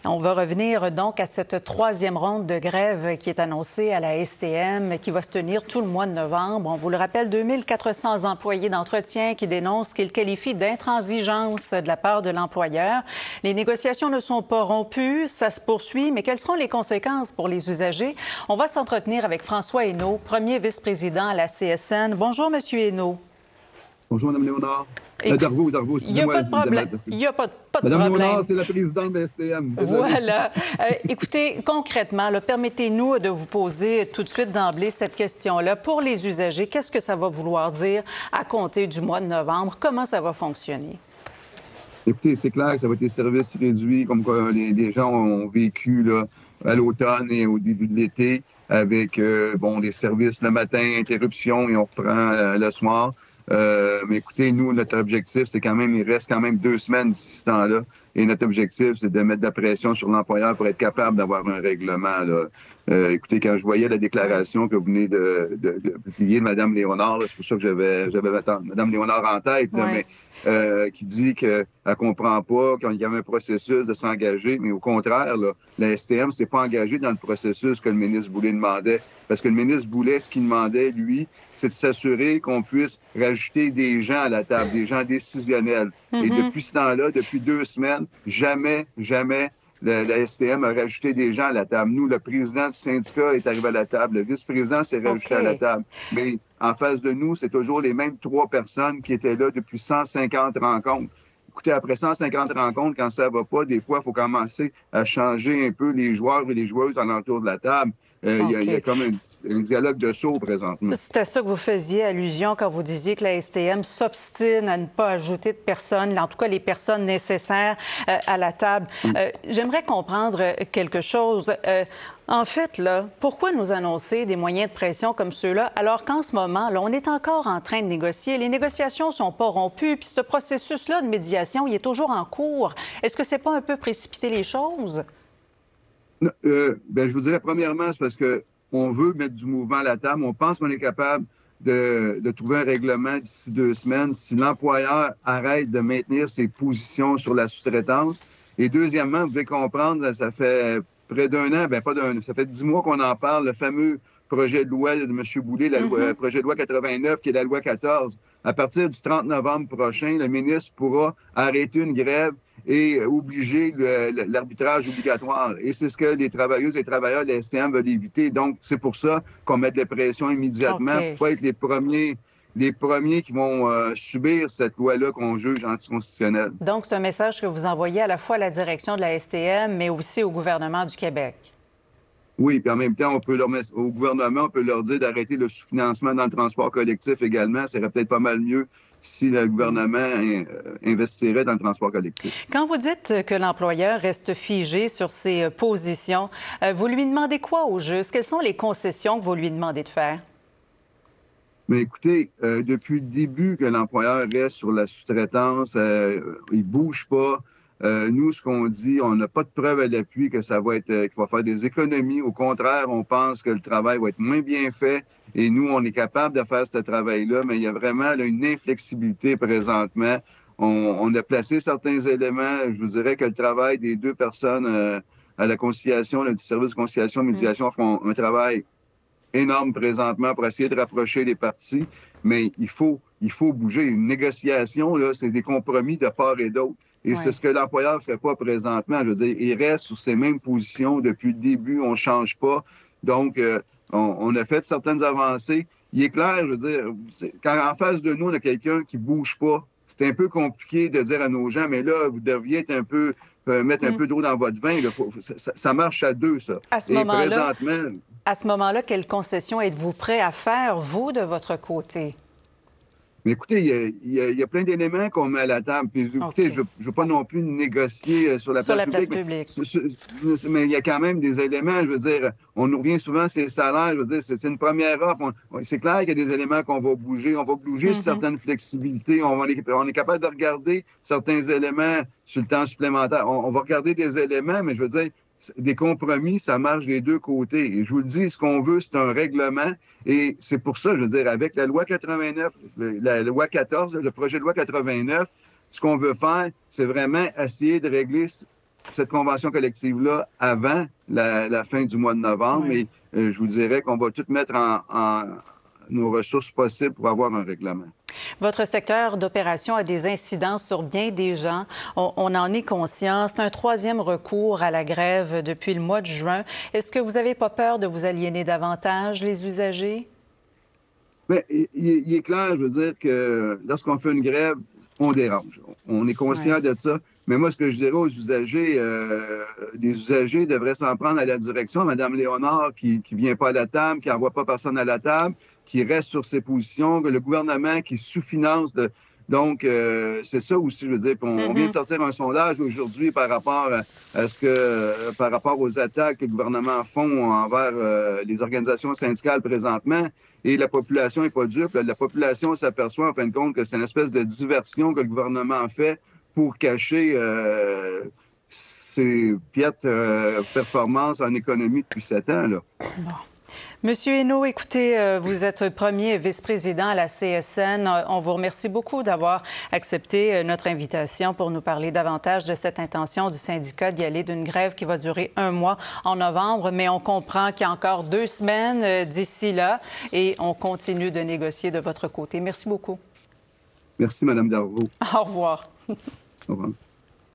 On va revenir donc à cette troisième ronde de grève qui est annoncée à la STM, qui va se tenir tout le mois de novembre. On vous le rappelle, 2400 employés d'entretien qui dénoncent qu'ils qualifient d'intransigeance de la part de l'employeur. Les négociations ne sont pas rompues, ça se poursuit, mais quelles seront les conséquences pour les usagers? On va s'entretenir avec François Hainaut, premier vice-président à la CSN. Bonjour, Monsieur Hainaut. Bonjour, Mme Léonard. Darvaux, il n'y a pas de problème. Il n'y a pas de problème. Mme Léonard, c'est la présidente de la STM. Voilà. Écoutez, concrètement, permettez-nous de vous poser tout de suite d'emblée cette question-là. Pour les usagers, qu'est-ce que ça va vouloir dire à compter du mois de novembre? Comment ça va fonctionner? Écoutez, c'est clair que ça va être des services réduits, comme les gens ont vécu là, à l'automne et au début de l'été, avec des services le matin, interruption, et on reprend le soir. Mais écoutez, nous, notre objectif, c'est quand même, il reste quand même 2 semaines d'ici ce temps-là. Et notre objectif, c'est de mettre de la pression sur l'employeur pour être capable d'avoir un règlement. Là. Écoutez, quand je voyais la déclaration que vous venez de publier de Mme Léonard, c'est pour ça que j'avais Mme Léonard en tête, là, mais qui dit qu'elle ne comprend pas qu'il y avait un processus de s'engager, mais au contraire, là, la STM ne s'est pas engagée dans le processus que le ministre Boulay demandait. Parce que le ministre Boulay, ce qu'il demandait, lui, c'est de s'assurer qu'on puisse rajouter des gens à la table, des gens décisionnels. Et depuis ce temps-là, depuis 2 semaines, jamais la STM a rajouté des gens à la table. Nous, le président du syndicat est arrivé à la table, le vice-président s'est rajouté à la table. Mais en face de nous, c'est toujours les mêmes 3 personnes qui étaient là depuis 150 rencontres. Écoutez, après 150 rencontres, quand ça ne va pas, des fois, il faut commencer à changer un peu les joueurs et les joueuses alentour de la table. Il y a comme un dialogue de sourds présentement. C'était ça que vous faisiez allusion quand vous disiez que la STM s'obstine à ne pas ajouter de personnes, en tout cas les personnes nécessaires à la table. J'aimerais comprendre quelque chose. En fait, là, pourquoi nous annoncer des moyens de pression comme ceux-là, alors qu'en ce moment, là, on est encore en train de négocier. Les négociations ne sont pas rompues, puis ce processus-là de médiation, il est toujours en cours. Est-ce que c'est pas un peu précipiter les choses? Je vous dirais, premièrement, c'est parce qu'on veut mettre du mouvement à la table. On pense qu'on est capable de trouver un règlement d'ici 2 semaines si l'employeur arrête de maintenir ses positions sur la sous-traitance. Et deuxièmement, vous devez comprendre, ça fait près d'1 an, ça fait 10 mois qu'on en parle, le fameux projet de loi de M. Boulay, le projet de loi 89, qui est la loi 14. À partir du 30 novembre prochain, le ministre pourra arrêter une grève et obliger l'arbitrage obligatoire. Et c'est ce que les travailleuses et les travailleurs de la STM veulent éviter. Donc, c'est pour ça qu'on met de la pression immédiatement pour ne pas être les premiers qui vont subir cette loi-là qu'on juge anticonstitutionnelle. Donc, c'est un message que vous envoyez à la fois à la direction de la STM, mais aussi au gouvernement du Québec. Oui, puis en même temps, au gouvernement, on peut leur dire d'arrêter le sous-financement dans le transport collectif également. Ça serait peut-être pas mal mieux si le gouvernement investirait dans le transport collectif. Quand vous dites que l'employeur reste figé sur ses positions, vous lui demandez quoi au juste? Quelles sont les concessions que vous lui demandez de faire? Mais écoutez, depuis le début que l'employeur reste sur la sous-traitance, il ne bouge pas. Nous, ce qu'on dit, on n'a pas de preuve à l'appui que ça va être, qu'il va faire des économies. Au contraire, on pense que le travail va être moins bien fait. Et nous, on est capable de faire ce travail-là, mais il y a vraiment là, une inflexibilité présentement. On a placé certains éléments. Je vous dirais que le travail des 2 personnes à la conciliation, là, du service de conciliation et médiation, font un travail énorme présentement pour essayer de rapprocher les parties. Mais il faut bouger. Une négociation, là, c'est des compromis de part et d'autre. Et c'est ce que l'employeur ne fait pas présentement. Je veux dire, il reste sur ses mêmes positions depuis le début, on ne change pas. Donc, on a fait certaines avancées. Il est clair, je veux dire, quand en face de nous, on a quelqu'un qui ne bouge pas, c'est un peu compliqué de dire à nos gens, mais là, vous devriez être un peu, mettre un peu d'eau dans votre vin. Là, ça marche à 2, ça. À ce moment-là, quelles concessions êtes-vous prêt à faire, vous, de votre côté? Mais écoutez, il y a plein d'éléments qu'on met à la table. Puis, écoutez, je ne veux pas non plus négocier sur la place publique. Mais il y a quand même des éléments, je veux dire, on nous revient souvent sur les salaires, je veux dire, c'est une première offre. C'est clair qu'il y a des éléments qu'on va bouger. On va bouger sur certaines flexibilités. On est capable de regarder certains éléments sur le temps supplémentaire. On va regarder des éléments, mais je veux dire, des compromis, ça marche des 2 côtés. Et je vous le dis, ce qu'on veut, c'est un règlement. Et c'est pour ça, je veux dire, avec la loi 89, la loi 14, le projet de loi 89, ce qu'on veut faire, c'est vraiment essayer de régler cette convention collective-là avant la fin du mois de novembre. Oui. Et je vous dirais qu'on va tout mettre en nos ressources possibles pour avoir un règlement. Votre secteur d'opération a des incidences sur bien des gens. On en est conscient. C'est un troisième recours à la grève depuis le mois de juin. Est-ce que vous n'avez pas peur de vous aliéner davantage, les usagers? Bien, il est clair, je veux dire, que lorsqu'on fait une grève, on dérange. On est conscient de ça. Mais moi, ce que je dirais aux usagers, les usagers devraient s'en prendre à la direction, à Mme Léonard, qui ne vient pas à la table, qui n'envoie pas personne à la table, qui reste sur ses positions, le gouvernement qui sous-finance. Donc, c'est ça aussi, je veux dire. On vient de sortir un sondage aujourd'hui par rapport par rapport aux attaques que le gouvernement font envers les organisations syndicales présentement. Et la population n'est pas dupe. La population s'aperçoit, en fin de compte, que c'est une espèce de diversion que le gouvernement fait pour cacher ses piètres performances en économie depuis 7 ans, là. Bon. Monsieur Hainaut, écoutez, vous êtes premier vice-président à la CSN. On vous remercie beaucoup d'avoir accepté notre invitation pour nous parler davantage de cette intention du syndicat d'y aller d'une grève qui va durer 1 mois en novembre. Mais on comprend qu'il y a encore 2 semaines d'ici là et on continue de négocier de votre côté. Merci beaucoup. Merci, Mme Darvaux. Au revoir. Au revoir.